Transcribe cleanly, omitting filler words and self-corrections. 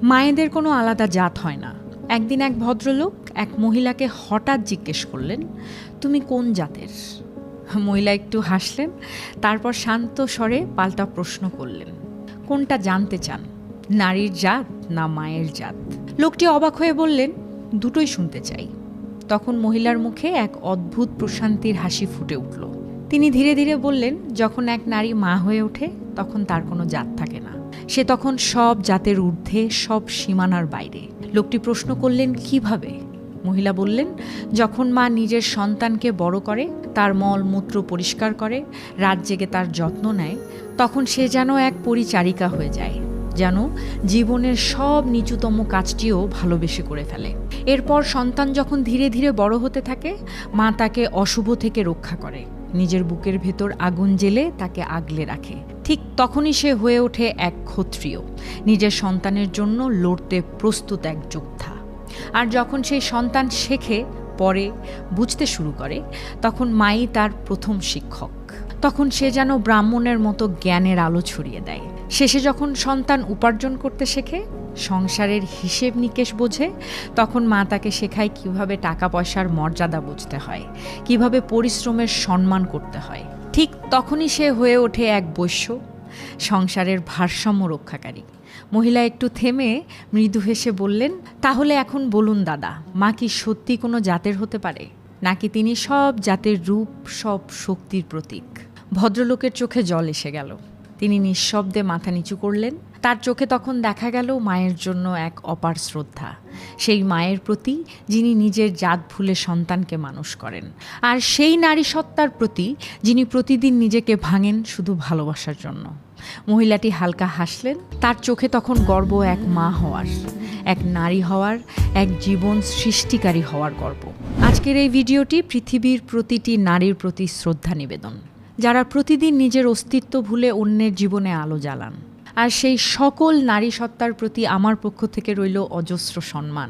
মায়েদের কোনো আলাদা জাত হয় না। একদিন এক ভদ্রলোক এক মহিলাকে হঠাৎ জিজ্ঞেস করলেন, তুমি কোন জাতের? মহিলা একটু হাসলেন, তারপর শান্ত স্বরে পাল্টা প্রশ্ন করলেন, কোনটা জানতে চান, নারীর জাত না মায়ের জাত? লোকটি অবাক হয়ে বললেন, দুটোই শুনতে চাই। তখন মহিলার মুখে এক অদ্ভুত প্রশান্তির হাসি ফুটে উঠল। তিনি ধীরে ধীরে বললেন, যখন এক নারী মা হয়ে ওঠে তখন তার কোনো জাত থাকে না। সে তখন সব জাতের ঊর্ধ্বে, সব সীমানার বাইরে। লোকটি প্রশ্ন করলেন, কিভাবে? মহিলা বললেন, যখন মা নিজের সন্তানকে বড় করে, তার মল মূত্র পরিষ্কার করে, রাত জেগে তার যত্ন নেয়, তখন সে যেন এক পরিচারিকা হয়ে যায়, যেন জীবনের সব নিচুতম কাজটিও ভালোবেসে করে ফেলে। এরপর সন্তান যখন ধীরে ধীরে বড় হতে থাকে, মা তাকে অশুভ থেকে রক্ষা করে, নিজের বুকের ভেতর আগুন জ্বেলে তাকে আগলে রাখে। ঠিক তখনই সে হয়ে ওঠে এক ক্ষত্রিয়, নিজের সন্তানের জন্য লড়তে প্রস্তুত এক যোদ্ধা। আর যখন সেই সন্তান শেখে, পরে বুঝতে শুরু করে, তখন মাই তার প্রথম শিক্ষক। তখন সে যেন ব্রাহ্মণের মতো জ্ঞানের আলো ছড়িয়ে দেয়। শেষে যখন সন্তান উপার্জন করতে শেখে, সংসারের হিসেব নিকেশ বোঝে, তখন মা তাকে শেখায় কিভাবে টাকা পয়সার মর্যাদা বুঝতে হয়, কিভাবে পরিশ্রমের সম্মান করতে হয়। ঠিক তখনই সে হয়ে ওঠে এক বৈশ্য, সংসারের ভারসাম্য রক্ষাকারী। মহিলা একটু থেমে মৃদু হেসে বললেন, তাহলে এখন বলুন দাদা, মা কি সত্যি কোনো জাতের হতে পারে, নাকি তিনি সব জাতের রূপ, সব শক্তির প্রতীক? ভদ্রলোকের চোখে জল এসে গেল। তিনি নিঃশব্দে মাথা নিচু করলেন। তার চোখে তখন দেখা গেল মায়ের জন্য এক অপার শ্রদ্ধা, সেই মায়ের প্রতি যিনি নিজের জাত ভুলে সন্তানকে মানুষ করেন, আর সেই নারী সত্তার প্রতি যিনি প্রতিদিন নিজেকে ভাঙেন শুধু ভালোবাসার জন্য। মহিলাটি হালকা হাসলেন। তার চোখে তখন গর্ব এক মা হওয়ার, এক নারী হওয়ার, এক জীবন সৃষ্টিকারী হওয়ার গর্ব। আজকের এই ভিডিওটি পৃথিবীর প্রতিটি নারীর প্রতি শ্রদ্ধা নিবেদন, যারা প্রতিদিন নিজের অস্তিত্ব ভুলে অন্যের জীবনে আলো জ্বালান। আর সেই সকল নারী সত্তার প্রতি আমার পক্ষ থেকে রইল অজস্র সম্মান।